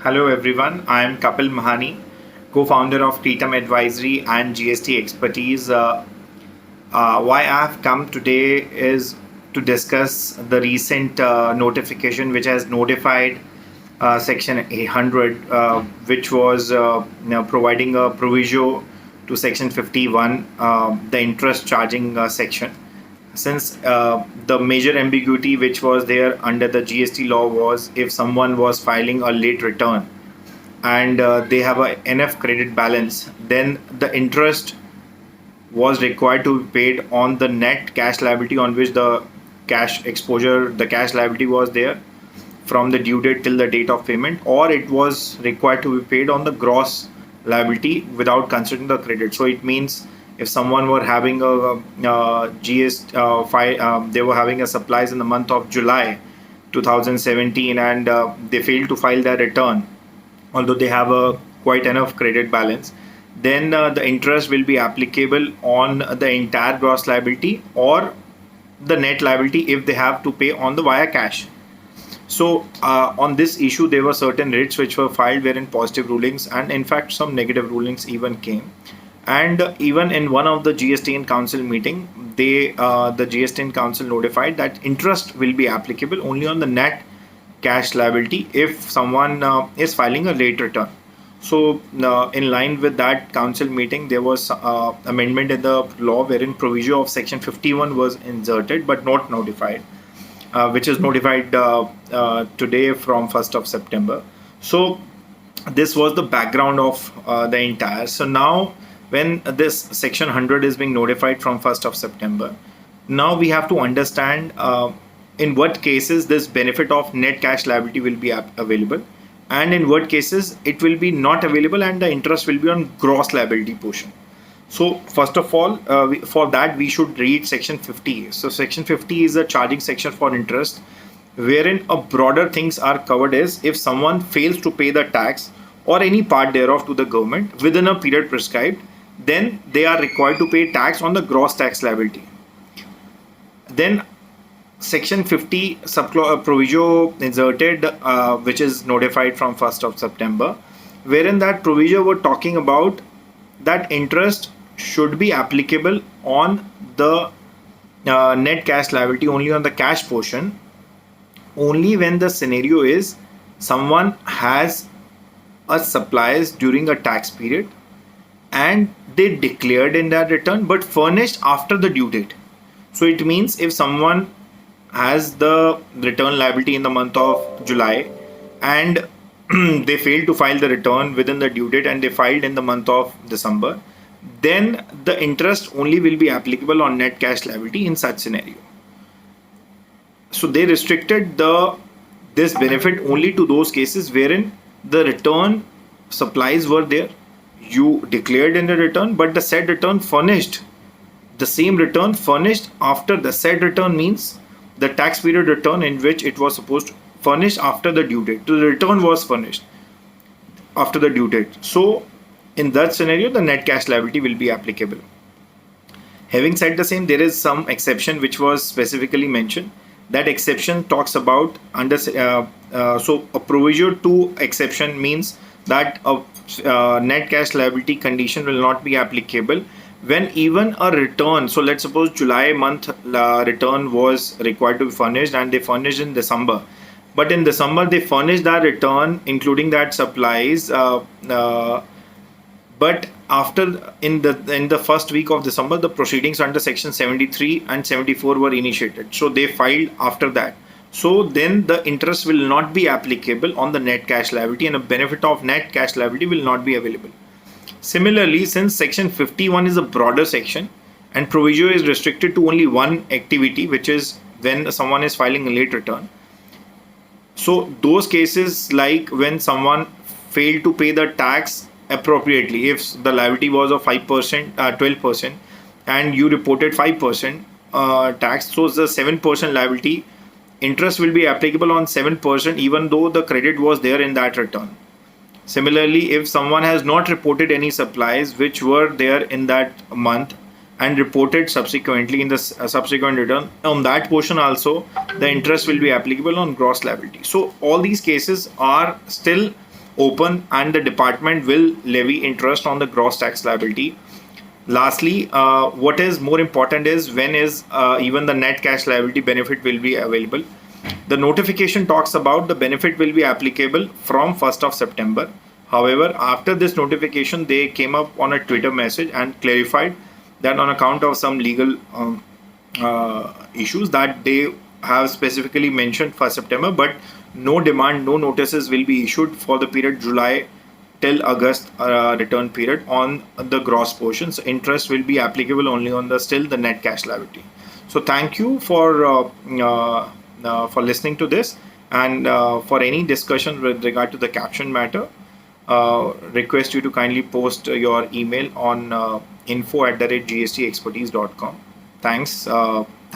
Hello everyone, I am Kapil Mahani, co-founder of Kritam Advisory and GST Expertise. Why I have come today is to discuss the recent notification which has notified Section 800, which was providing a proviso to Section 51, the interest charging section. Since the major ambiguity which was there under the GST law was if someone was filing a late return and they have a enough credit balance, then the interest was required to be paid on the net cash liability on which the cash liability was there from the due date till the date of payment, or it was required to be paid on the gross liability without considering the credit. So it means if someone were having they were having a supplies in the month of July 2017 and they failed to file their return, although they have a quite enough credit balance, then the interest will be applicable on the entire gross liability or the net liability if they have to pay on the via cash. So on this issue, there were certain writs which were filed wherein positive rulings and in fact some negative rulings even came. And even in one of the GSTN Council meeting, the GSTN Council notified that interest will be applicable only on the net cash liability if someone is filing a late return. So in line with that council meeting, there was amendment in the law wherein proviso of Section 51 was inserted but not notified, which is notified today from 1st of September. So this was the background of the entire. So now when this Section 100 is being notified from 1st of September, now we have to understand in what cases this benefit of net cash liability will be available and in what cases it will be not available and the interest will be on gross liability portion. So first of all, for that we should read Section 50. So Section 50 is a charging section for interest wherein a broader things are covered is if someone fails to pay the tax or any part thereof to the government within a period prescribed, then they are required to pay tax on the gross tax liability. Then Section 50 proviso inserted, which is notified from 1st of September, wherein that proviso were talking about that interest should be applicable on the net cash liability only on the cash portion, only when the scenario is someone has a supplies during a tax period and they declared in their return but furnished after the due date. So it means if someone has the return liability in the month of July and they failed to file the return within the due date and they filed in the month of December, then the interest only will be applicable on net cash liability in such scenario. So they restricted this benefit only to those cases wherein the return supplies were there. You declared in the return, but the said return furnished, the same return furnished after the said return means the tax period return in which it was supposed to furnish after the due date. So the return was furnished after the due date. So in that scenario, the net cash liability will be applicable. Having said the same, there is some exception which was specifically mentioned. That exception talks about under so a proviso to exception means that a net cash liability condition will not be applicable when even a return. So let's suppose July month return was required to be furnished and they furnished in December, but in December they furnished that return including that supplies, but after in the first week of December the proceedings under Section 73 and 74 were initiated, so they filed after that. So then the interest will not be applicable on the net cash liability and a benefit of net cash liability will not be available. Similarly, since Section 51 is a broader section and proviso is restricted to only one activity, which is when someone is filing a late return. So those cases like when someone failed to pay the tax appropriately, if the liability was of 5%, 12%, and you reported 5% tax, so the 7% liability interest will be applicable on 7% even though the credit was there in that return. Similarly, if someone has not reported any supplies which were there in that month and reported subsequently in the subsequent return, on that portion also the interest will be applicable on gross liability. So all these cases are still open, and the department will levy interest on the gross tax liability. Lastly, what is more important is when is even the net cash liability benefit will be available. The notification talks about the benefit will be applicable from 1st of September. However, after this notification, they came up on a Twitter message and clarified that on account of some legal issues that they have specifically mentioned for September, but no demand, no notices will be issued for the period July till August return period on the gross portions. Interest will be applicable only on the still the net cash liability. So thank you for listening to this, and for any discussion with regard to the caption matter, request you to kindly post your email on info@gstexpertise.com. Thanks.